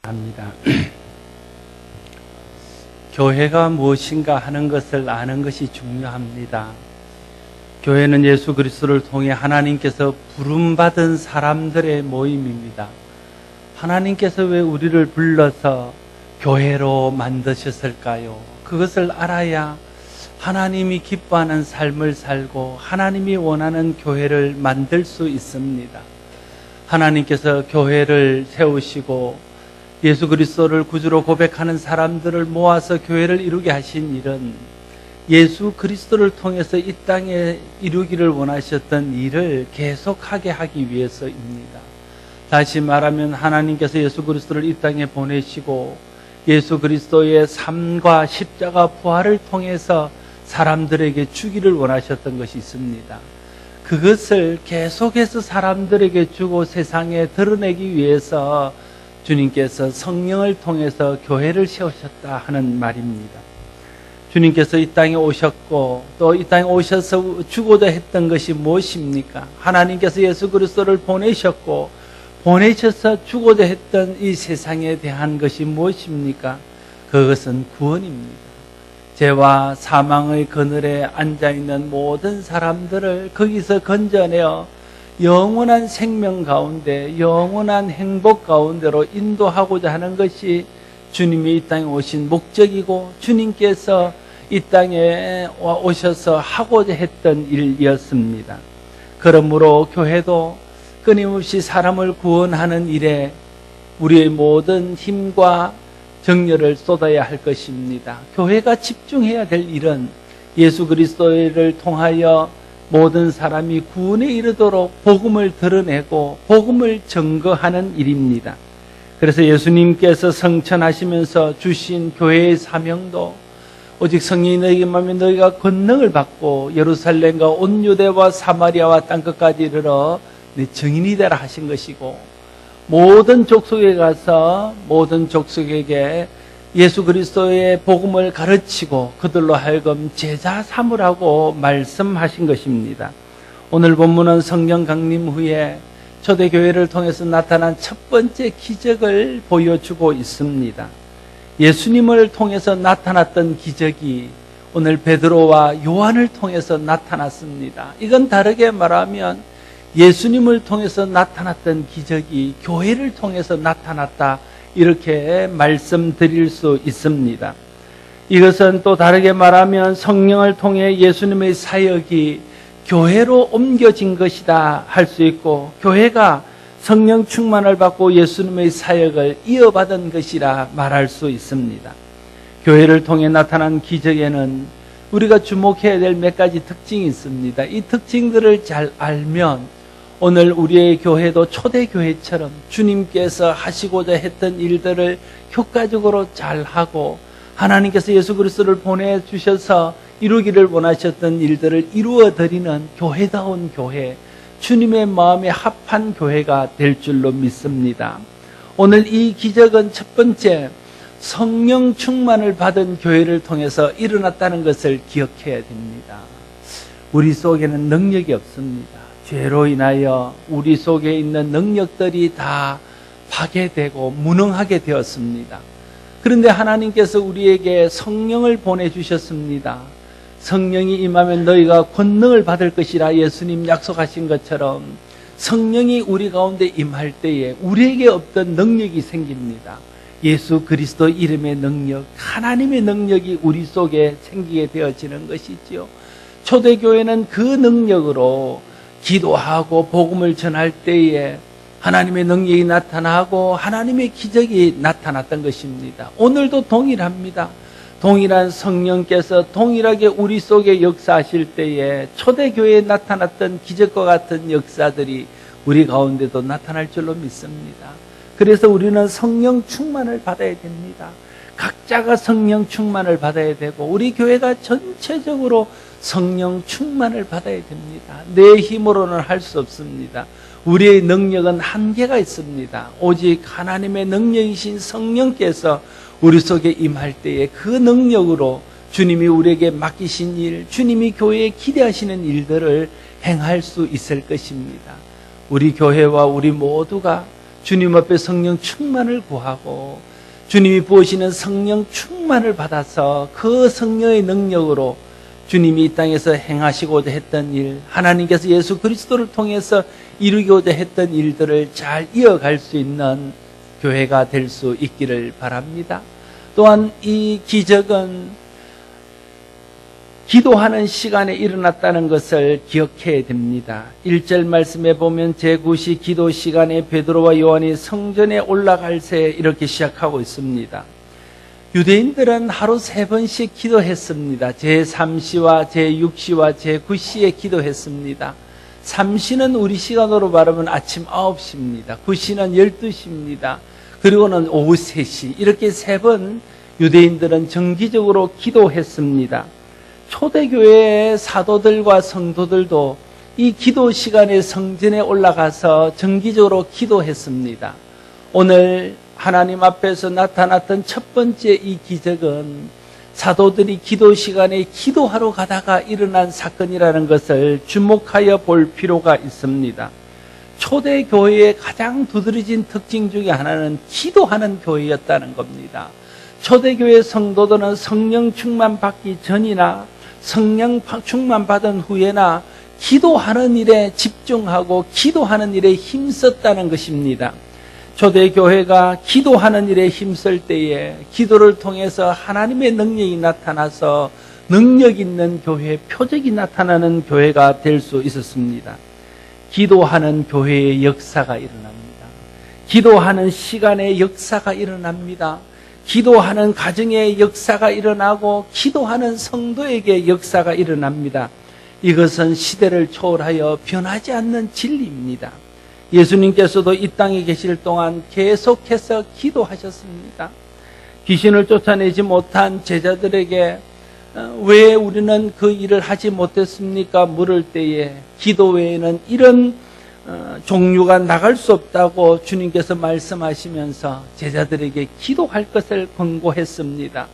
합니다. 교회가 무엇인가 하는 것을 아는 것이 중요합니다. 교회는 예수 그리스도를 통해 하나님께서 부름받은 사람들의 모임입니다. 하나님께서 왜 우리를 불러서 교회로 만드셨을까요? 그것을 알아야 하나님이 기뻐하는 삶을 살고 하나님이 원하는 교회를 만들 수 있습니다. 하나님께서 교회를 세우시고 예수 그리스도를 구주로 고백하는 사람들을 모아서 교회를 이루게 하신 일은 예수 그리스도를 통해서 이 땅에 이루기를 원하셨던 일을 계속하게 하기 위해서입니다. 다시 말하면 하나님께서 예수 그리스도를 이 땅에 보내시고 예수 그리스도의 삶과 십자가 부활을 통해서 사람들에게 주기를 원하셨던 것이 있습니다. 그것을 계속해서 사람들에게 주고 세상에 드러내기 위해서 주님께서 성령을 통해서 교회를 세우셨다 하는 말입니다. 주님께서 이 땅에 오셨고 또 이 땅에 오셔서 주고자 했던 것이 무엇입니까? 하나님께서 예수 그리스도를 보내셨고 보내셔서 주고자 했던 이 세상에 대한 것이 무엇입니까? 그것은 구원입니다. 죄와 사망의 그늘에 앉아있는 모든 사람들을 거기서 건져내어 영원한 생명 가운데 영원한 행복 가운데로 인도하고자 하는 것이 주님이 이 땅에 오신 목적이고 주님께서 이 땅에 오셔서 하고자 했던 일이었습니다. 그러므로 교회도 끊임없이 사람을 구원하는 일에 우리의 모든 힘과 정열을 쏟아야 할 것입니다. 교회가 집중해야 될 일은 예수 그리스도를 통하여 모든 사람이 구원에 이르도록 복음을 드러내고 복음을 증거하는 일입니다. 그래서 예수님께서 성천하시면서 주신 교회의 사명도 오직 성령이 너에게 임하면 너희가 권능을 받고 예루살렘과 온 유대와 사마리아와 땅끝까지 이르러 내 증인이 되라 하신 것이고 모든 족속에 가서 모든 족속에게 예수 그리스도의 복음을 가르치고 그들로 하여금 제자 삼으라고 말씀하신 것입니다. 오늘 본문은 성령 강림 후에 초대교회를 통해서 나타난 첫 번째 기적을 보여주고 있습니다. 예수님을 통해서 나타났던 기적이 오늘 베드로와 요한을 통해서 나타났습니다. 이건 다르게 말하면 예수님을 통해서 나타났던 기적이 교회를 통해서 나타났다, 이렇게 말씀드릴 수 있습니다. 이것은 또 다르게 말하면 성령을 통해 예수님의 사역이 교회로 옮겨진 것이다 할 수 있고 교회가 성령 충만을 받고 예수님의 사역을 이어받은 것이라 말할 수 있습니다. 교회를 통해 나타난 기적에는 우리가 주목해야 될 몇 가지 특징이 있습니다. 이 특징들을 잘 알면 오늘 우리의 교회도 초대교회처럼 주님께서 하시고자 했던 일들을 효과적으로 잘하고 하나님께서 예수 그리스도를 보내주셔서 이루기를 원하셨던 일들을 이루어드리는 교회다운 교회, 주님의 마음에 합한 교회가 될 줄로 믿습니다. 오늘 이 기적은 첫 번째 성령 충만을 받은 교회를 통해서 일어났다는 것을 기억해야 됩니다. 우리 속에는 능력이 없습니다. 죄로 인하여 우리 속에 있는 능력들이 다 파괴되고 무능하게 되었습니다. 그런데 하나님께서 우리에게 성령을 보내주셨습니다. 성령이 임하면 너희가 권능을 받을 것이라 예수님 약속하신 것처럼 성령이 우리 가운데 임할 때에 우리에게 없던 능력이 생깁니다. 예수 그리스도 이름의 능력, 하나님의 능력이 우리 속에 생기게 되어지는 것이지요. 초대교회는 그 능력으로 기도하고 복음을 전할 때에 하나님의 능력이 나타나고 하나님의 기적이 나타났던 것입니다. 오늘도 동일합니다. 동일한 성령께서 동일하게 우리 속에 역사하실 때에 초대교회에 나타났던 기적과 같은 역사들이 우리 가운데도 나타날 줄로 믿습니다. 그래서 우리는 성령 충만을 받아야 됩니다. 각자가 성령 충만을 받아야 되고 우리 교회가 전체적으로 성령 충만을 받아야 됩니다. 내 힘으로는 할 수 없습니다. 우리의 능력은 한계가 있습니다. 오직 하나님의 능력이신 성령께서 우리 속에 임할 때에 그 능력으로 주님이 우리에게 맡기신 일, 주님이 교회에 기대하시는 일들을 행할 수 있을 것입니다. 우리 교회와 우리 모두가 주님 앞에 성령 충만을 구하고 주님이 부으시는 성령 충만을 받아서 그 성령의 능력으로 주님이 이 땅에서 행하시고자 했던 일, 하나님께서 예수 그리스도를 통해서 이루고자 했던 일들을 잘 이어갈 수 있는 교회가 될 수 있기를 바랍니다. 또한 이 기적은 기도하는 시간에 일어났다는 것을 기억해야 됩니다. 1절 말씀에 보면 제9시 기도 시간에 베드로와 요한이 성전에 올라갈 새 이렇게 시작하고 있습니다. 유대인들은 하루 3번씩 기도했습니다. 제3시와 제6시와 제9시에 기도했습니다. 3시는 우리 시간으로 말하면 아침 9시입니다. 9시는 12시입니다. 그리고는 오후 3시 이렇게 3번 유대인들은 정기적으로 기도했습니다. 초대교회의 사도들과 성도들도 이 기도 시간에 성전에 올라가서 정기적으로 기도했습니다. 오늘 하나님 앞에서 나타났던 첫 번째 이 기적은 사도들이 기도 시간에 기도하러 가다가 일어난 사건이라는 것을 주목하여 볼 필요가 있습니다. 초대교회의 가장 두드러진 특징 중에 하나는 기도하는 교회였다는 겁니다. 초대교회 성도들은 성령 충만 받기 전이나 성령 충만 받은 후에나 기도하는 일에 집중하고 기도하는 일에 힘썼다는 것입니다. 초대교회가 기도하는 일에 힘쓸 때에 기도를 통해서 하나님의 능력이 나타나서 능력 있는 교회, 표적이 나타나는 교회가 될 수 있었습니다. 기도하는 교회의 역사가 일어납니다. 기도하는 시간의 역사가 일어납니다. 기도하는 가정의 역사가 일어나고 기도하는 성도에게 역사가 일어납니다. 이것은 시대를 초월하여 변하지 않는 진리입니다. 예수님께서도 이 땅에 계실 동안 계속해서 기도하셨습니다. 귀신을 쫓아내지 못한 제자들에게 왜 우리는 그 일을 하지 못했습니까? 물을 때에 기도 외에는 이런 종류가 나갈 수 없다고 주님께서 말씀하시면서 제자들에게 기도할 것을 권고했습니다.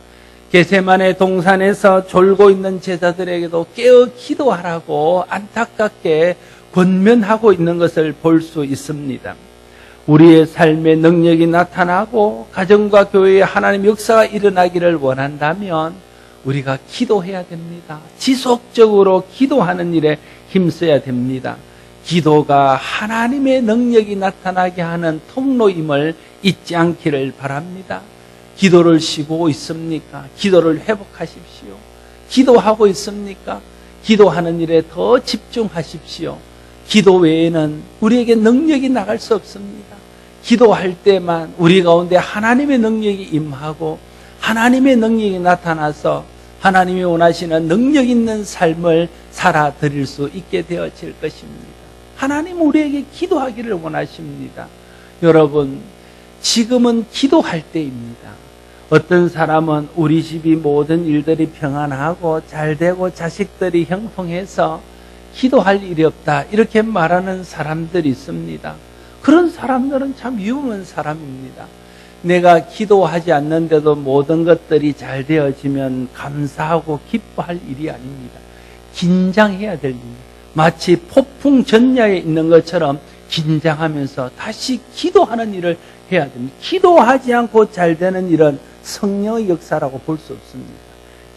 겟세마네 동산에서 졸고 있는 제자들에게도 깨어 기도하라고 안타깝게 권면하고 있는 것을 볼 수 있습니다. 우리의 삶에 능력이 나타나고 가정과 교회에 하나님 역사가 일어나기를 원한다면 우리가 기도해야 됩니다. 지속적으로 기도하는 일에 힘써야 됩니다. 기도가 하나님의 능력이 나타나게 하는 통로임을 잊지 않기를 바랍니다. 기도를 쉬고 있습니까? 기도를 회복하십시오. 기도하고 있습니까? 기도하는 일에 더 집중하십시오. 기도 외에는 우리에게 능력이 나갈 수 없습니다. 기도할 때만 우리 가운데 하나님의 능력이 임하고 하나님의 능력이 나타나서 하나님이 원하시는 능력 있는 삶을 살아드릴 수 있게 되어질 것입니다. 하나님 우리에게 기도하기를 원하십니다. 여러분, 지금은 기도할 때입니다. 어떤 사람은 우리 집이 모든 일들이 평안하고 잘되고 자식들이 형통해서 기도할 일이 없다 이렇게 말하는 사람들이 있습니다. 그런 사람들은 참 위험한 사람입니다. 내가 기도하지 않는데도 모든 것들이 잘 되어지면 감사하고 기뻐할 일이 아닙니다. 긴장해야 될 일입니다. 마치 폭풍 전야에 있는 것처럼 긴장하면서 다시 기도하는 일을 해야 됩니다. 기도하지 않고 잘 되는 일은 성령의 역사라고 볼 수 없습니다.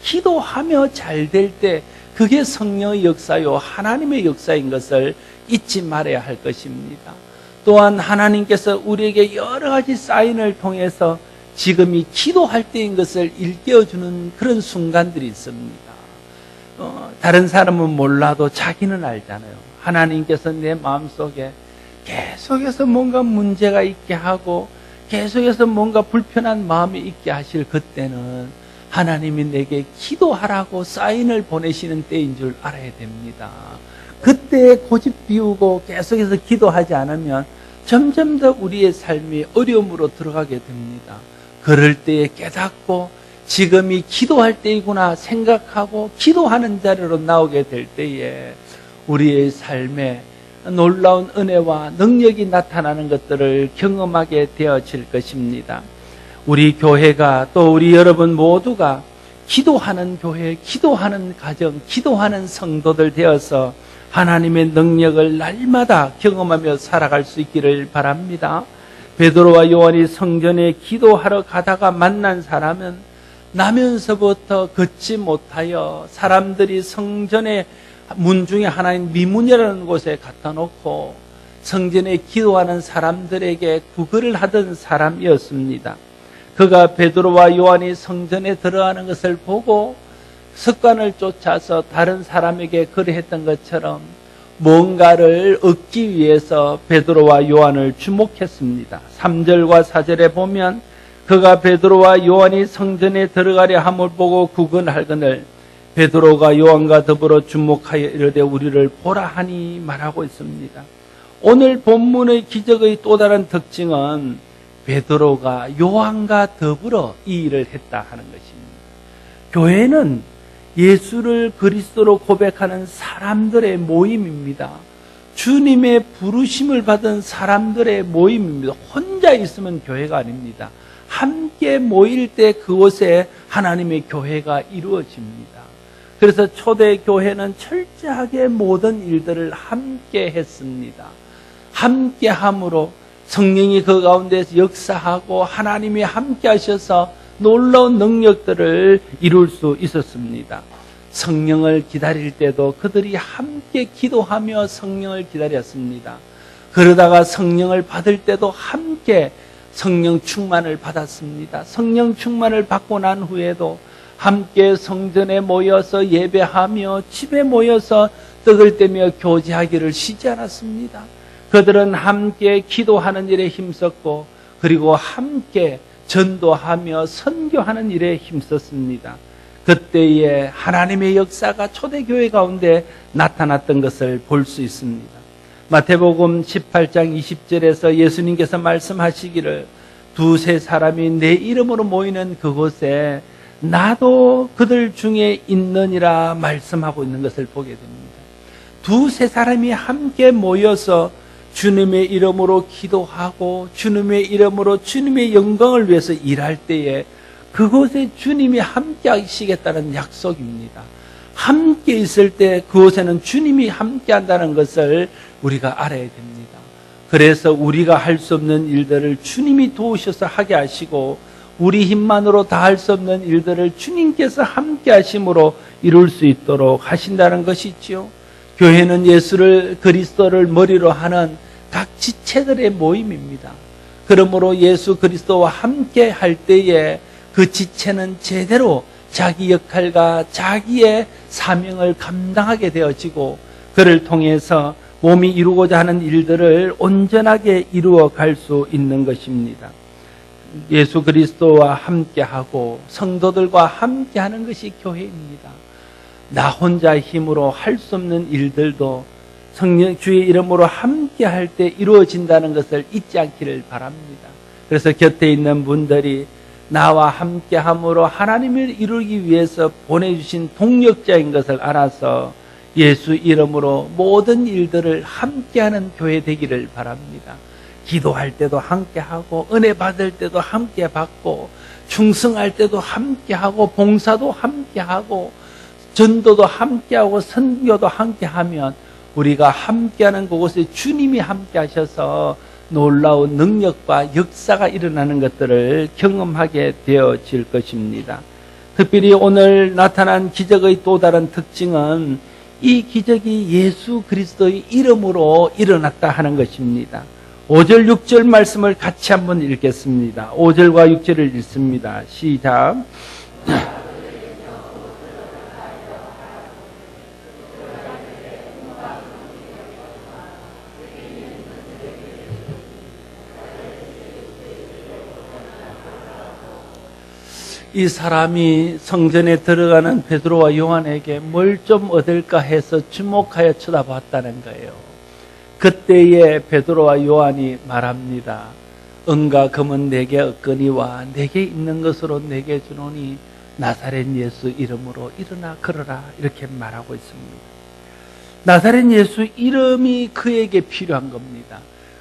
기도하며 잘 될 때 그게 성령의 역사요 하나님의 역사인 것을 잊지 말아야 할 것입니다. 또한 하나님께서 우리에게 여러 가지 사인을 통해서 지금이 기도할 때인 것을 일깨워주는 그런 순간들이 있습니다. 다른 사람은 몰라도 자기는 알잖아요. 하나님께서 내 마음속에 계속해서 뭔가 문제가 있게 하고 계속해서 뭔가 불편한 마음이 있게 하실 그때는 하나님이 내게 기도하라고 사인을 보내시는 때인 줄 알아야 됩니다. 그때 고집 비우고 계속해서 기도하지 않으면 점점 더 우리의 삶이 어려움으로 들어가게 됩니다. 그럴 때에 깨닫고 지금이 기도할 때이구나 생각하고 기도하는 자리로 나오게 될 때에 우리의 삶에 놀라운 은혜와 능력이 나타나는 것들을 경험하게 되어질 것입니다. 우리 교회가 또 우리 여러분 모두가 기도하는 교회, 기도하는 가정, 기도하는 성도들 되어서 하나님의 능력을 날마다 경험하며 살아갈 수 있기를 바랍니다. 베드로와 요한이 성전에 기도하러 가다가 만난 사람은 나면서부터 걷지 못하여 사람들이 성전의 문 중에 하나인 미문이라는 곳에 갖다 놓고 성전에 기도하는 사람들에게 구걸을 하던 사람이었습니다. 그가 베드로와 요한이 성전에 들어가는 것을 보고 습관을 쫓아서 다른 사람에게 그러했던 것처럼 뭔가를 얻기 위해서 베드로와 요한을 주목했습니다. 3절과 4절에 보면 그가 베드로와 요한이 성전에 들어가려 함을 보고 구근하거늘 베드로가 요한과 더불어 주목하여 이르되 우리를 보라 하니 말하고 있습니다. 오늘 본문의 기적의 또 다른 특징은 베드로가 요한과 더불어 이 일을 했다 하는 것입니다. 교회는 예수를 그리스도로 고백하는 사람들의 모임입니다. 주님의 부르심을 받은 사람들의 모임입니다. 혼자 있으면 교회가 아닙니다. 함께 모일 때 그곳에 하나님의 교회가 이루어집니다. 그래서 초대교회는 철저하게 모든 일들을 함께 했습니다. 함께 함으로 성령이 그 가운데서 역사하고 하나님이 함께 하셔서 놀라운 능력들을 이룰 수 있었습니다. 성령을 기다릴 때도 그들이 함께 기도하며 성령을 기다렸습니다. 그러다가 성령을 받을 때도 함께 성령 충만을 받았습니다. 성령 충만을 받고 난 후에도 함께 성전에 모여서 예배하며 집에 모여서 떡을 떼며 교제하기를 쉬지 않았습니다. 그들은 함께 기도하는 일에 힘썼고 그리고 함께 전도하며 선교하는 일에 힘썼습니다. 그때에 하나님의 역사가 초대교회 가운데 나타났던 것을 볼 수 있습니다. 마태복음 18장 20절에서 예수님께서 말씀하시기를 두세 사람이 내 이름으로 모이는 그곳에 나도 그들 중에 있느니라 말씀하고 있는 것을 보게 됩니다. 두세 사람이 함께 모여서 주님의 이름으로 기도하고 주님의 이름으로 주님의 영광을 위해서 일할 때에 그곳에 주님이 함께 하시겠다는 약속입니다. 함께 있을 때 그곳에는 주님이 함께 한다는 것을 우리가 알아야 됩니다. 그래서 우리가 할 수 없는 일들을 주님이 도우셔서 하게 하시고 우리 힘만으로 다 할 수 없는 일들을 주님께서 함께 하심으로 이룰 수 있도록 하신다는 것이지요. 교회는 예수를 그리스도를 머리로 하는 각 지체들의 모임입니다. 그러므로 예수 그리스도와 함께 할 때에 그 지체는 제대로 자기 역할과 자기의 사명을 감당하게 되어지고 그를 통해서 몸이 이루고자 하는 일들을 온전하게 이루어 갈 수 있는 것입니다. 예수 그리스도와 함께하고 성도들과 함께하는 것이 교회입니다. 나 혼자 힘으로 할 수 없는 일들도 성령 주의 이름으로 함께할 때 이루어진다는 것을 잊지 않기를 바랍니다. 그래서 곁에 있는 분들이 나와 함께함으로 하나님을 이루기 위해서 보내주신 동력자인 것을 알아서 예수 이름으로 모든 일들을 함께하는 교회 되기를 바랍니다. 기도할 때도 함께하고 은혜 받을 때도 함께 받고 충성할 때도 함께하고 봉사도 함께하고 전도도 함께하고 선교도 함께하면 우리가 함께하는 그곳에 주님이 함께하셔서 놀라운 능력과 역사가 일어나는 것들을 경험하게 되어질 것입니다. 특별히 오늘 나타난 기적의 또 다른 특징은 이 기적이 예수 그리스도의 이름으로 일어났다 하는 것입니다. 5절 6절 말씀을 같이 한번 읽겠습니다. 5절과 6절을 읽습니다. 시작. 이 사람이 성전에 들어가는 베드로와 요한에게 뭘 좀 얻을까 해서 주목하여 쳐다봤다는 거예요. 그때에 베드로와 요한이 말합니다. 은과 금은 내게 없거니와 내게 있는 것으로 내게 주노니 나사렛 예수 이름으로 일어나 걸어라, 이렇게 말하고 있습니다. 나사렛 예수 이름이 그에게 필요한 겁니다.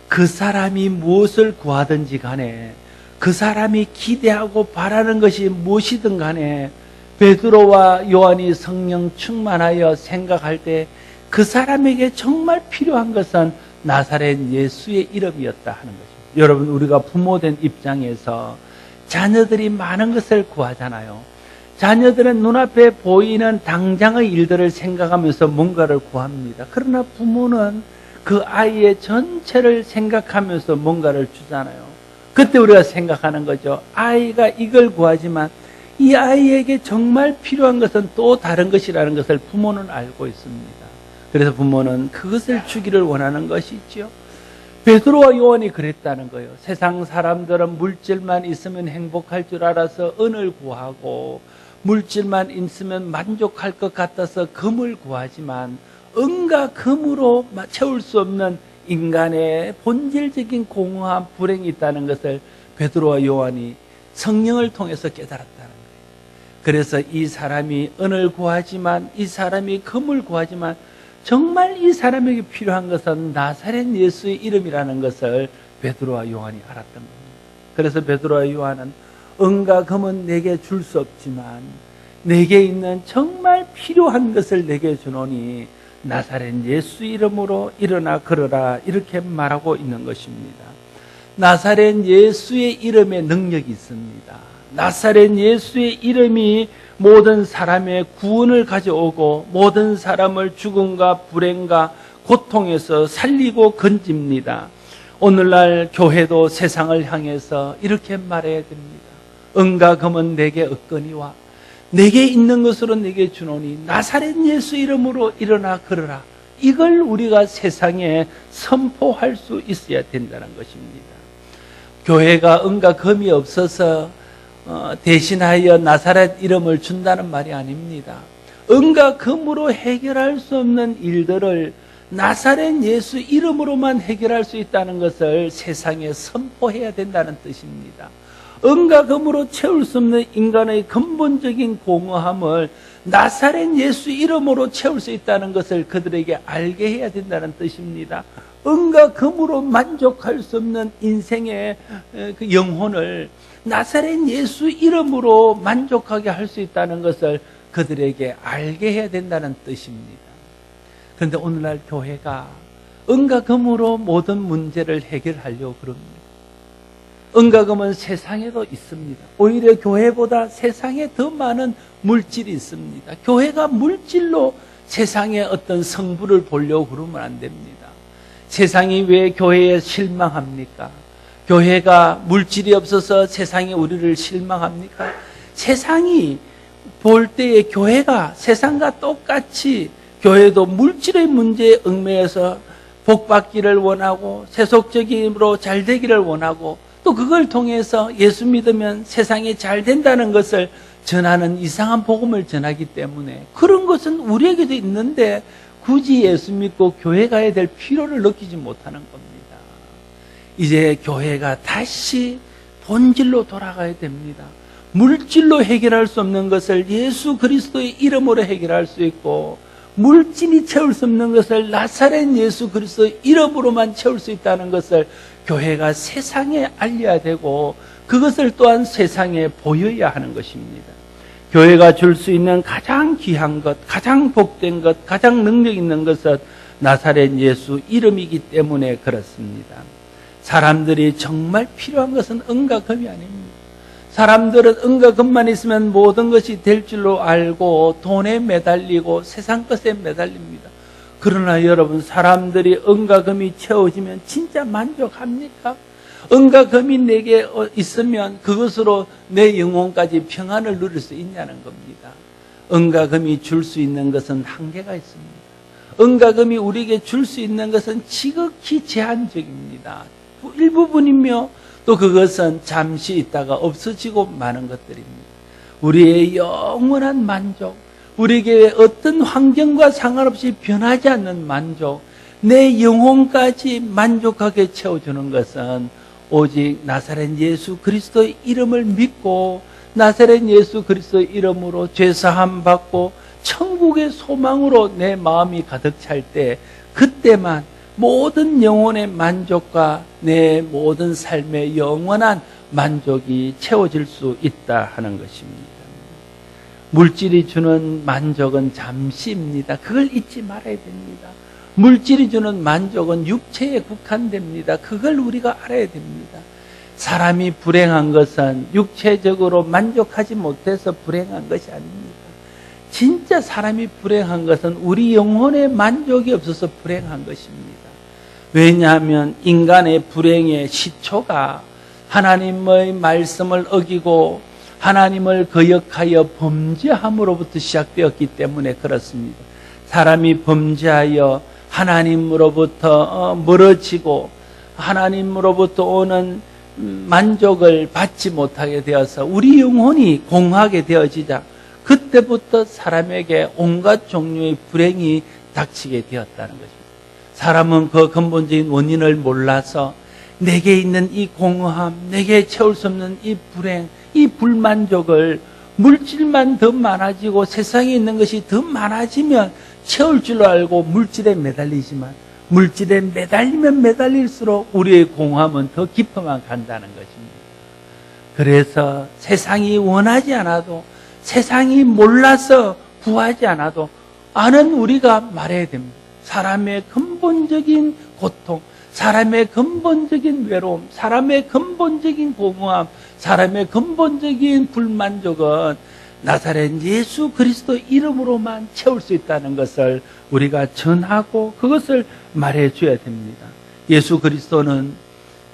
그 사람이 무엇을 구하든지 간에 그 사람이 기대하고 바라는 것이 무엇이든 간에 베드로와 요한이 성령 충만하여 생각할 때 그 사람에게 정말 필요한 것은 나사렛 예수의 이름이었다 하는 것입니다. 여러분, 우리가 부모된 입장에서 자녀들이 많은 것을 구하잖아요. 자녀들은 눈앞에 보이는 당장의 일들을 생각하면서 뭔가를 구합니다. 그러나 부모는 그 아이의 전체를 생각하면서 뭔가를 주잖아요. 그때 우리가 생각하는 거죠. 아이가 이걸 구하지만 이 아이에게 정말 필요한 것은 또 다른 것이라는 것을 부모는 알고 있습니다. 그래서 부모는 그것을 주기를 원하는 것이지요. 베드로와 요한이 그랬다는 거예요. 세상 사람들은 물질만 있으면 행복할 줄 알아서 은을 구하고 물질만 있으면 만족할 것 같아서 금을 구하지만 은과 금으로 채울 수 없는 인간의 본질적인 공허한 불행이 있다는 것을 베드로와 요한이 성령을 통해서 깨달았다는 거예요. 그래서 이 사람이 은을 구하지만 이 사람이 금을 구하지만 정말 이 사람에게 필요한 것은 나사렛 예수의 이름이라는 것을 베드로와 요한이 알았던 겁니다. 그래서 베드로와 요한은 은과 금은 내게 줄 수 없지만 내게 있는 정말 필요한 것을 내게 주노니 나사렛 예수 이름으로 일어나 걸어라, 이렇게 말하고 있는 것입니다. 나사렛 예수의 이름에 능력이 있습니다. 나사렛 예수의 이름이 모든 사람의 구원을 가져오고 모든 사람을 죽음과 불행과 고통에서 살리고 건집니다. 오늘날 교회도 세상을 향해서 이렇게 말해야 됩니다. 은과 금은 내게 없거니와 내게 있는 것으로 내게 주노니 나사렛 예수 이름으로 일어나 걸어라. 이걸 우리가 세상에 선포할 수 있어야 된다는 것입니다. 교회가 은과 금이 없어서 대신하여 나사렛 이름을 준다는 말이 아닙니다. 은과 금으로 해결할 수 없는 일들을 나사렛 예수 이름으로만 해결할 수 있다는 것을 세상에 선포해야 된다는 뜻입니다. 은과 금으로 채울 수 없는 인간의 근본적인 공허함을 나사렛 예수 이름으로 채울 수 있다는 것을 그들에게 알게 해야 된다는 뜻입니다. 은과 금으로 만족할 수 없는 인생의 그 영혼을 나사렛 예수 이름으로 만족하게 할 수 있다는 것을 그들에게 알게 해야 된다는 뜻입니다. 그런데 오늘날 교회가 은과 금으로 모든 문제를 해결하려고 그럽니다. 은과 금은 세상에도 있습니다. 오히려 교회보다 세상에 더 많은 물질이 있습니다. 교회가 물질로 세상의 어떤 성부를 보려고 그러면 안 됩니다. 세상이 왜 교회에 실망합니까? 교회가 물질이 없어서 세상이 우리를 실망합니까? 세상이 볼 때에 교회가 세상과 똑같이 교회도 물질의 문제에 얽매여서 복받기를 원하고 세속적으로 잘 되기를 원하고 또 그걸 통해서 예수 믿으면 세상이 잘 된다는 것을 전하는 이상한 복음을 전하기 때문에 그런 것은 우리에게도 있는데 굳이 예수 믿고 교회 가야 될 필요를 느끼지 못하는 겁니다. 이제 교회가 다시 본질로 돌아가야 됩니다. 물질로 해결할 수 없는 것을 예수 그리스도의 이름으로 해결할 수 있고 물질이 채울 수 없는 것을 나사렛 예수 그리스도의 이름으로만 채울 수 있다는 것을 교회가 세상에 알려야 되고 그것을 또한 세상에 보여야 하는 것입니다. 교회가 줄 수 있는 가장 귀한 것, 가장 복된 것, 가장 능력 있는 것은 나사렛 예수 이름이기 때문에 그렇습니다. 사람들이 정말 필요한 것은 은과 금이 아닙니다. 사람들은 은과 금만 있으면 모든 것이 될 줄로 알고 돈에 매달리고 세상 것에 매달립니다. 그러나 여러분, 사람들이 은과 금이 채워지면 진짜 만족합니까? 은과 금이 내게 있으면 그것으로 내 영혼까지 평안을 누릴 수 있냐는 겁니다. 은과 금이 줄 수 있는 것은 한계가 있습니다. 은과 금이 우리에게 줄 수 있는 것은 지극히 제한적입니다. 일부분이며 또 그것은 잠시 있다가 없어지고 마는 것들입니다. 우리의 영원한 만족, 우리에게 어떤 환경과 상관없이 변하지 않는 만족, 내 영혼까지 만족하게 채워주는 것은 오직 나사렛 예수 그리스도의 이름을 믿고 나사렛 예수 그리스도의 이름으로 죄사함 받고 천국의 소망으로 내 마음이 가득 찰 때 그때만 모든 영혼의 만족과 내 모든 삶의 영원한 만족이 채워질 수 있다 하는 것입니다. 물질이 주는 만족은 잠시입니다. 그걸 잊지 말아야 됩니다. 물질이 주는 만족은 육체에 국한됩니다. 그걸 우리가 알아야 됩니다. 사람이 불행한 것은 육체적으로 만족하지 못해서 불행한 것이 아닙니다. 진짜 사람이 불행한 것은 우리 영혼의 만족이 없어서 불행한 것입니다. 왜냐하면 인간의 불행의 시초가 하나님의 말씀을 어기고 하나님을 거역하여 범죄함으로부터 시작되었기 때문에 그렇습니다. 사람이 범죄하여 하나님으로부터 멀어지고 하나님으로부터 오는 만족을 받지 못하게 되어서 우리 영혼이 공하게 되어지자 그때부터 사람에게 온갖 종류의 불행이 닥치게 되었다는 것입니다. 사람은 그 근본적인 원인을 몰라서 내게 있는 이 공허함, 내게 채울 수 없는 이 불행, 이 불만족을 물질만 더 많아지고 세상에 있는 것이 더 많아지면 채울 줄 알고 물질에 매달리지만 물질에 매달리면 매달릴수록 우리의 공허함은 더 깊어만 간다는 것입니다. 그래서 세상이 원하지 않아도 세상이 몰라서 구하지 않아도 아는 우리가 말해야 됩니다. 사람의 근본적인 고통, 사람의 근본적인 외로움, 사람의 근본적인 공허함, 사람의 근본적인 불만족은 나사렛 예수 그리스도 이름으로만 채울 수 있다는 것을 우리가 전하고 그것을 말해줘야 됩니다. 예수 그리스도는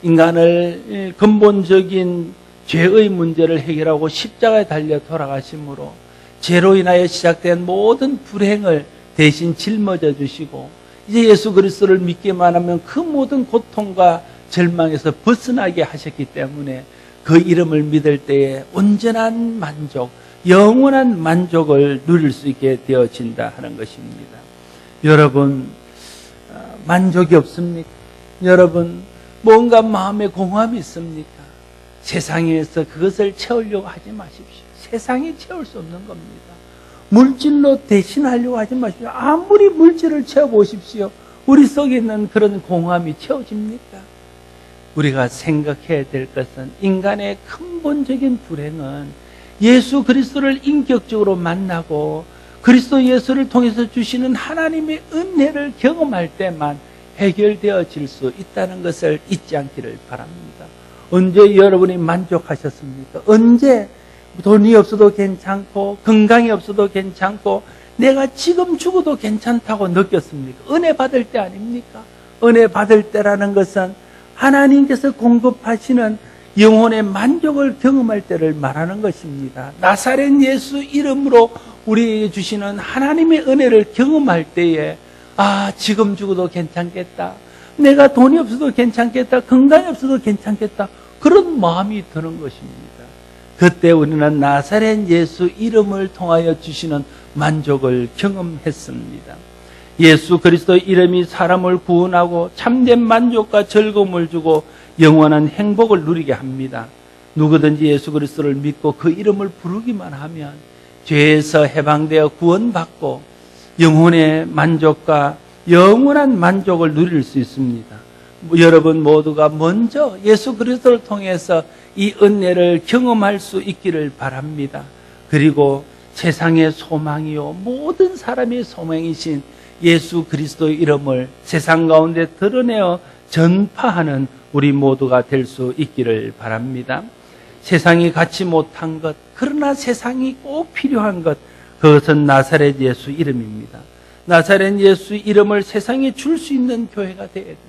인간을 근본적인 죄의 문제를 해결하고 십자가에 달려 돌아가심으로 죄로 인하여 시작된 모든 불행을 대신 짊어져 주시고 이제 예수 그리스도를 믿기만 하면 그 모든 고통과 절망에서 벗어나게 하셨기 때문에 그 이름을 믿을 때에 온전한 만족, 영원한 만족을 누릴 수 있게 되어진다 하는 것입니다. 여러분, 만족이 없습니까? 여러분, 뭔가 마음에 공허함이 있습니까? 세상에서 그것을 채우려고 하지 마십시오. 세상이 채울 수 없는 겁니다. 물질로 대신하려고 하지 마십시오. 아무리 물질을 채워보십시오. 우리 속에 있는 그런 공허함이 채워집니까? 우리가 생각해야 될 것은 인간의 근본적인 불행은 예수 그리스도를 인격적으로 만나고 그리스도 예수를 통해서 주시는 하나님의 은혜를 경험할 때만 해결되어질 수 있다는 것을 잊지 않기를 바랍니다. 언제 여러분이 만족하셨습니까? 언제 돈이 없어도 괜찮고 건강이 없어도 괜찮고 내가 지금 죽어도 괜찮다고 느꼈습니까? 은혜 받을 때 아닙니까? 은혜 받을 때라는 것은 하나님께서 공급하시는 영혼의 만족을 경험할 때를 말하는 것입니다. 나사렛 예수 이름으로 우리에게 주시는 하나님의 은혜를 경험할 때에 지금 죽어도 괜찮겠다. 내가 돈이 없어도 괜찮겠다. 건강이 없어도 괜찮겠다. 그런 마음이 드는 것입니다. 그때 우리는 나사렛 예수 이름을 통하여 주시는 만족을 경험했습니다. 예수 그리스도 이름이 사람을 구원하고 참된 만족과 즐거움을 주고 영원한 행복을 누리게 합니다. 누구든지 예수 그리스도를 믿고 그 이름을 부르기만 하면 죄에서 해방되어 구원받고 영혼의 만족과 영원한 만족을 누릴 수 있습니다. 여러분 모두가 먼저 예수 그리스도를 통해서 이 은혜를 경험할 수 있기를 바랍니다. 그리고 세상의 소망이요 모든 사람의 소망이신 예수 그리스도의 이름을 세상 가운데 드러내어 전파하는 우리 모두가 될 수 있기를 바랍니다. 세상이 갖지 못한 것, 그러나 세상이 꼭 필요한 것, 그것은 나사렛 예수 이름입니다. 나사렛 예수 이름을 세상에 줄 수 있는 교회가 되어야 됩니다.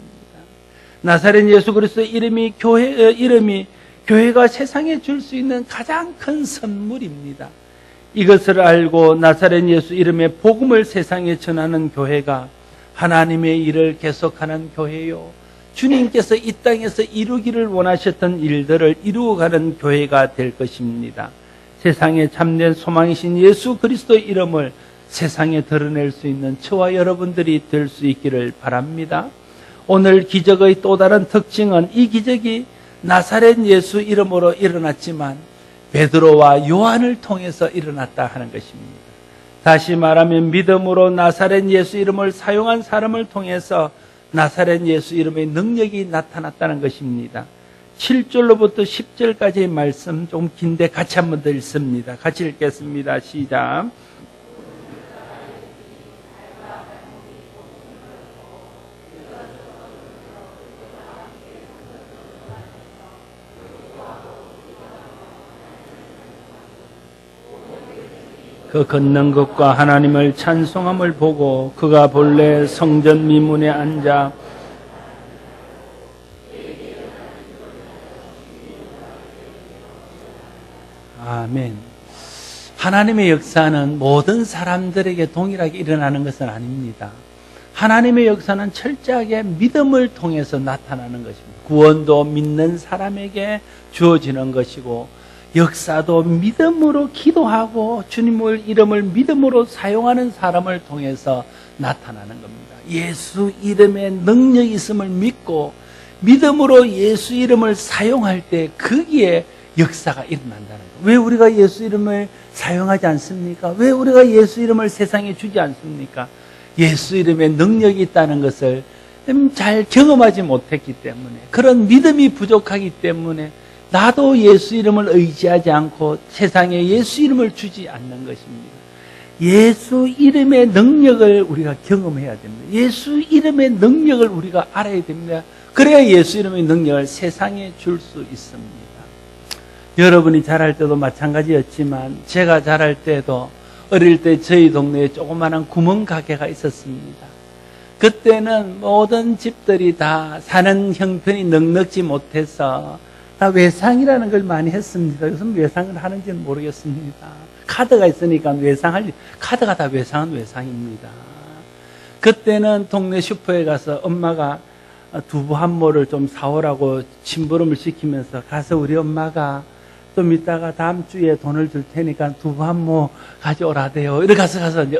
나사렛 예수 그리스도의 이름이 교회가 세상에 줄 수 있는 가장 큰 선물입니다. 이것을 알고 나사렛 예수 이름의 복음을 세상에 전하는 교회가 하나님의 일을 계속하는 교회요. 주님께서 이 땅에서 이루기를 원하셨던 일들을 이루어가는 교회가 될 것입니다. 세상에 참된 소망이신 예수 그리스도의 이름을 세상에 드러낼 수 있는 저와 여러분들이 될 수 있기를 바랍니다. 오늘 기적의 또 다른 특징은 이 기적이 나사렛 예수 이름으로 일어났지만 베드로와 요한을 통해서 일어났다 하는 것입니다. 다시 말하면 믿음으로 나사렛 예수 이름을 사용한 사람을 통해서 나사렛 예수 이름의 능력이 나타났다는 것입니다. 7절로부터 10절까지의 말씀 좀 긴데 같이 한번 더 읽습니다. 같이 읽겠습니다. 시작. 그 걷는 것과 하나님을 찬송함을 보고 그가 본래 성전 미문에 앉아 아멘. 하나님의 역사는 모든 사람들에게 동일하게 일어나는 것은 아닙니다. 하나님의 역사는 철저하게 믿음을 통해서 나타나는 것입니다. 구원도 믿는 사람에게 주어지는 것이고 역사도 믿음으로 기도하고 주님의 이름을 믿음으로 사용하는 사람을 통해서 나타나는 겁니다. 예수 이름에 능력이 있음을 믿고 믿음으로 예수 이름을 사용할 때 거기에 역사가 일어난다는 거예요. 왜 우리가 예수 이름을 사용하지 않습니까? 왜 우리가 예수 이름을 세상에 주지 않습니까? 예수 이름에 능력이 있다는 것을 잘 경험하지 못했기 때문에, 그런 믿음이 부족하기 때문에 나도 예수 이름을 의지하지 않고 세상에 예수 이름을 주지 않는 것입니다. 예수 이름의 능력을 우리가 경험해야 됩니다. 예수 이름의 능력을 우리가 알아야 됩니다. 그래야 예수 이름의 능력을 세상에 줄 수 있습니다. 여러분이 자랄 때도 마찬가지였지만 제가 자랄 때도 어릴 때 저희 동네에 조그마한 구멍 가게가 있었습니다. 그때는 모든 집들이 다 사는 형편이 넉넉지 못해서 다 외상이라는 걸 많이 했습니다. 요즘 외상을 하는지는 모르겠습니다. 카드가 있으니까 카드가 다 외상은 외상입니다. 그때는 동네 슈퍼에 가서 엄마가 두부 한 모를 좀 사오라고 심부름을 시키면서 가서 우리 엄마가 좀 이따가 다음 주에 돈을 줄 테니까 두부 한 모 가져오라대요. 이렇게 가서 이제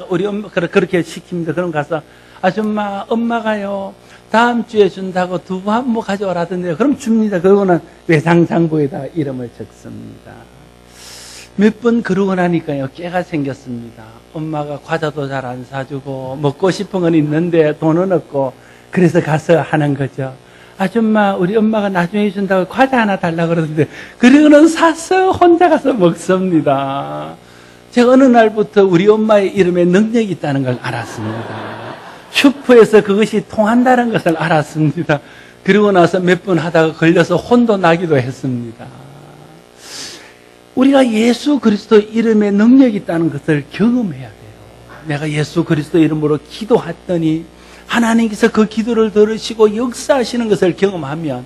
우리 엄마 그렇게 시킵니다. 그럼 가서 아줌마, 엄마가요 다음 주에 준다고 두부 한 모 가져오라던데요. 그럼 줍니다. 그러고는 외상장부에다 이름을 적습니다. 몇 번 그러고 나니까요 깨가 생겼습니다. 엄마가 과자도 잘 안 사주고 먹고 싶은 건 있는데 돈은 없고, 그래서 가서 하는 거죠. 아줌마, 우리 엄마가 나중에 준다고 과자 하나 달라고 그러는데, 그리고는 사서 혼자 가서 먹습니다. 제가 어느 날부터 우리 엄마의 이름에 능력이 있다는 걸 알았습니다. 슈퍼에서 그것이 통한다는 것을 알았습니다. 그리고 나서 몇 번 하다가 걸려서 혼도 나기도 했습니다. 우리가 예수 그리스도 이름에 능력이 있다는 것을 경험해야 돼요. 내가 예수 그리스도 이름으로 기도했더니 하나님께서 그 기도를 들으시고 역사하시는 것을 경험하면,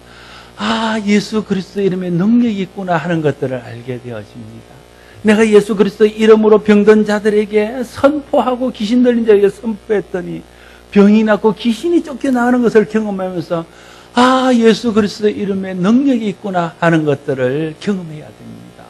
아, 예수 그리스도 이름에 능력이 있구나 하는 것들을 알게 되어집니다. 내가 예수 그리스도 이름으로 병든 자들에게 선포하고 귀신 들린 자에게 선포했더니 병이 낫고 귀신이 쫓겨나가는 것을 경험하면서, 아, 예수 그리스도 이름에 능력이 있구나 하는 것들을 경험해야 됩니다.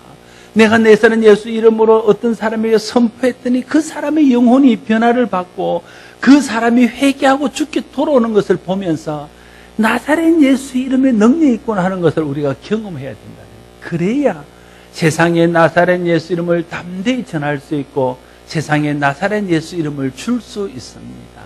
내가 내서는 예수 이름으로 어떤 사람에게 선포했더니 그 사람의 영혼이 변화를 받고 그 사람이 회개하고 죽게 돌아오는 것을 보면서 나사렛 예수 이름에 능력이 있구나 하는 것을 우리가 경험해야 된다. 그래야 세상에 나사렛 예수 이름을 담대히 전할 수 있고 세상에 나사렛 예수 이름을 줄 수 있습니다.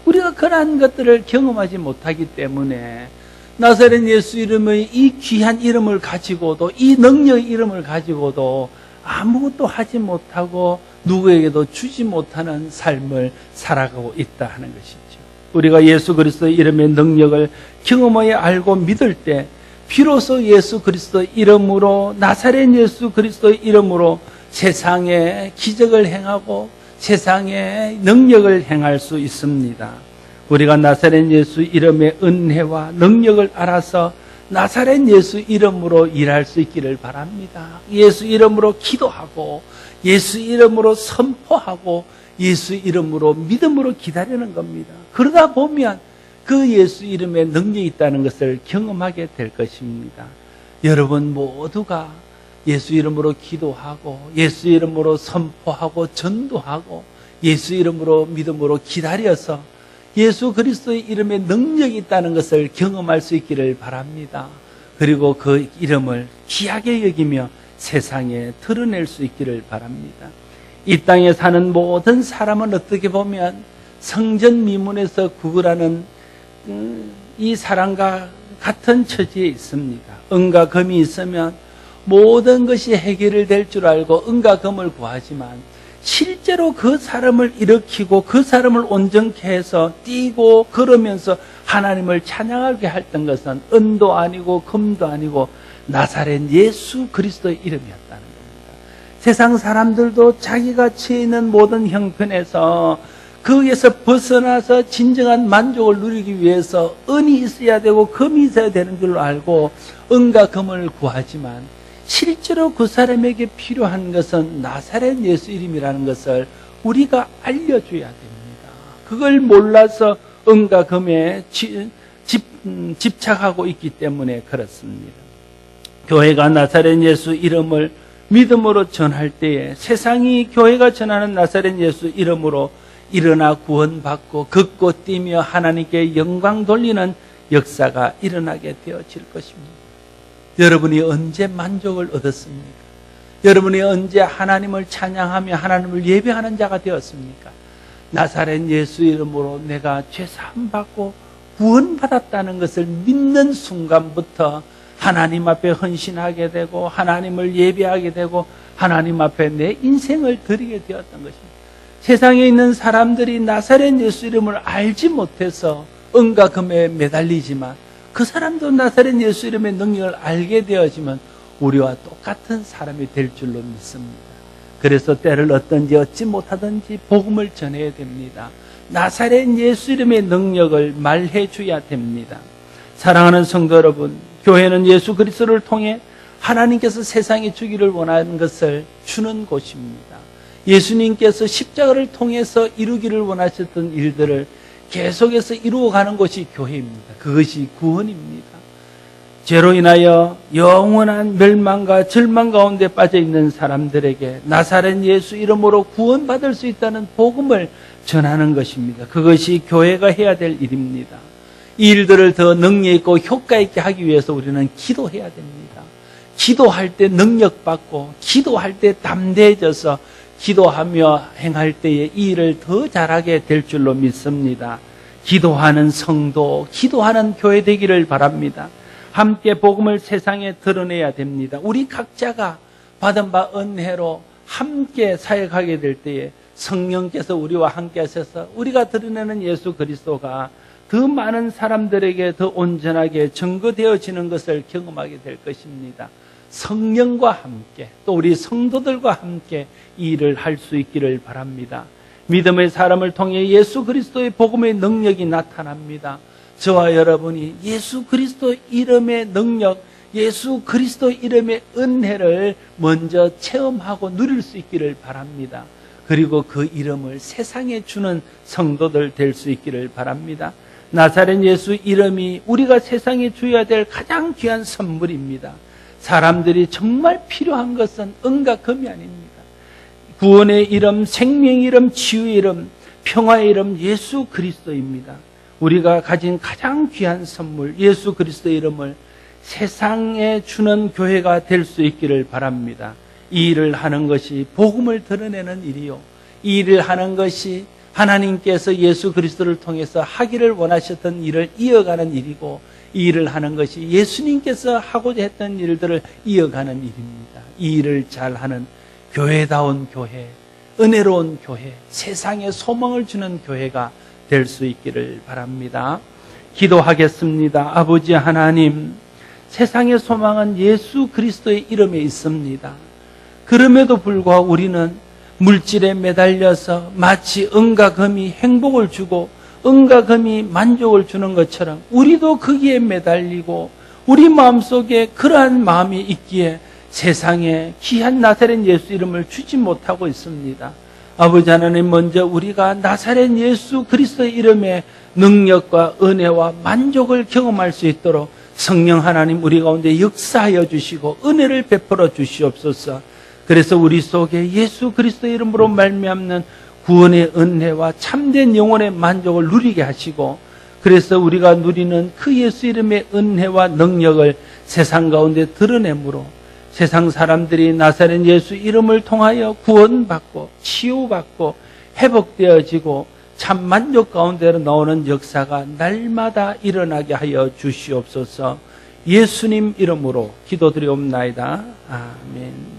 우리가 그러한 것들을 경험하지 못하기 때문에 나사렛 예수 이름의 이 귀한 이름을 가지고도, 이 능력의 이름을 가지고도 아무것도 하지 못하고 누구에게도 주지 못하는 삶을 살아가고 있다 하는 것이죠. 우리가 예수 그리스도의 이름의 능력을 경험하여 알고 믿을 때 비로소 예수 그리스도의 이름으로, 나사렛 예수 그리스도의 이름으로 세상에 기적을 행하고 세상에 능력을 행할 수 있습니다. 우리가 나사렛 예수 이름의 은혜와 능력을 알아서 나사렛 예수 이름으로 일할 수 있기를 바랍니다. 예수 이름으로 기도하고 예수 이름으로 선포하고 예수 이름으로 믿음으로 기다리는 겁니다. 그러다 보면 그 예수 이름에 능력이 있다는 것을 경험하게 될 것입니다. 여러분 모두가 예수 이름으로 기도하고 예수 이름으로 선포하고 전도하고 예수 이름으로 믿음으로 기다려서 예수 그리스도의 이름에 능력이 있다는 것을 경험할 수 있기를 바랍니다. 그리고 그 이름을 귀하게 여기며 세상에 드러낼 수 있기를 바랍니다. 이 땅에 사는 모든 사람은 어떻게 보면 성전 미문에서 구걸하는 이 사람과 같은 처지에 있습니다. 은과 금이 있으면 모든 것이 해결될 줄 알고 은과 금을 구하지만 실제로 그 사람을 일으키고 그 사람을 온전케 해서 뛰고 걸으면서 하나님을 찬양하게 했던 것은 은도 아니고 금도 아니고 나사렛 예수 그리스도의 이름이었다는 겁니다. 세상 사람들도 자기가 처해 있는 모든 형편에서 거기에서 벗어나서 진정한 만족을 누리기 위해서 은이 있어야 되고 금이 있어야 되는 줄로 알고 은과 금을 구하지만 실제로 그 사람에게 필요한 것은 나사렛 예수 이름이라는 것을 우리가 알려줘야 됩니다. 그걸 몰라서 은과 금에 집착하고 있기 때문에 그렇습니다. 교회가 나사렛 예수 이름을 믿음으로 전할 때에 세상이 교회가 전하는 나사렛 예수 이름으로 일어나 구원받고 걷고 뛰며 하나님께 영광 돌리는 역사가 일어나게 되어질 것입니다. 여러분이 언제 만족을 얻었습니까? 여러분이 언제 하나님을 찬양하며 하나님을 예배하는 자가 되었습니까? 나사렛 예수 이름으로 내가 죄사함 받고 구원받았다는 것을 믿는 순간부터 하나님 앞에 헌신하게 되고 하나님을 예배하게 되고 하나님 앞에 내 인생을 드리게 되었던 것입니다. 세상에 있는 사람들이 나사렛 예수 이름을 알지 못해서 은과 금에 매달리지만 그 사람도 나사렛 예수 이름의 능력을 알게 되어지면 우리와 똑같은 사람이 될 줄로 믿습니다. 그래서 때를 얻든지 얻지 못하든지 복음을 전해야 됩니다. 나사렛 예수 이름의 능력을 말해 줘야 됩니다. 사랑하는 성도 여러분, 교회는 예수 그리스도를 통해 하나님께서 세상에 주기를 원하는 것을 주는 곳입니다. 예수님께서 십자가를 통해서 이루기를 원하셨던 일들을 계속해서 이루어가는 것이 교회입니다. 그것이 구원입니다. 죄로 인하여 영원한 멸망과 절망 가운데 빠져있는 사람들에게 나사렛 예수 이름으로 구원받을 수 있다는 복음을 전하는 것입니다. 그것이 교회가 해야 될 일입니다. 이 일들을 더 능력 있고 효과 있게 하기 위해서 우리는 기도해야 됩니다. 기도할 때 능력받고 기도할 때 담대해져서 기도하며 행할 때에 이 일을 더 잘하게 될 줄로 믿습니다. 기도하는 성도, 기도하는 교회 되기를 바랍니다. 함께 복음을 세상에 드러내야 됩니다. 우리 각자가 받은 바 은혜로 함께 사역하게 될 때에 성령께서 우리와 함께 하셔서 우리가 드러내는 예수 그리스도가 더 많은 사람들에게 더 온전하게 증거되어지는 것을 경험하게 될 것입니다. 성령과 함께 또 우리 성도들과 함께 이 일을 할 수 있기를 바랍니다. 믿음의 사람을 통해 예수 그리스도의 복음의 능력이 나타납니다. 저와 여러분이 예수 그리스도 이름의 능력, 예수 그리스도 이름의 은혜를 먼저 체험하고 누릴 수 있기를 바랍니다. 그리고 그 이름을 세상에 주는 성도들 될 수 있기를 바랍니다. 나사렛 예수 이름이 우리가 세상에 줘야 될 가장 귀한 선물입니다. 사람들이 정말 필요한 것은 은과 금이 아닙니다. 구원의 이름, 생명의 이름, 치유의 이름, 평화의 이름 예수 그리스도입니다. 우리가 가진 가장 귀한 선물 예수 그리스도 이름을 세상에 주는 교회가 될 수 있기를 바랍니다. 이 일을 하는 것이 복음을 드러내는 일이요, 이 일을 하는 것이 하나님께서 예수 그리스도를 통해서 하기를 원하셨던 일을 이어가는 일이고, 이 일을 하는 것이 예수님께서 하고자 했던 일들을 이어가는 일입니다. 이 일을 잘하는 교회다운 교회, 은혜로운 교회, 세상에 소망을 주는 교회가 될 수 있기를 바랍니다. 기도하겠습니다. 아버지 하나님, 세상의 소망은 예수 그리스도의 이름에 있습니다. 그럼에도 불구하고 우리는 물질에 매달려서 마치 은과 금이 행복을 주고 은과 금이 만족을 주는 것처럼 우리도 거기에 매달리고 우리 마음속에 그러한 마음이 있기에 세상에 귀한 나사렛 예수 이름을 주지 못하고 있습니다. 아버지 하나님, 먼저 우리가 나사렛 예수 그리스도의 이름의 능력과 은혜와 만족을 경험할 수 있도록 성령 하나님 우리 가운데 역사하여 주시고 은혜를 베풀어 주시옵소서. 그래서 우리 속에 예수 그리스도의 이름으로 말미암는 구원의 은혜와 참된 영혼의 만족을 누리게 하시고, 그래서 우리가 누리는 그 예수 이름의 은혜와 능력을 세상 가운데 드러내므로 세상 사람들이 나사렛 예수 이름을 통하여 구원받고 치유받고 회복되어지고 참 만족 가운데로 나오는 역사가 날마다 일어나게 하여 주시옵소서. 예수님 이름으로 기도드리옵나이다. 아멘.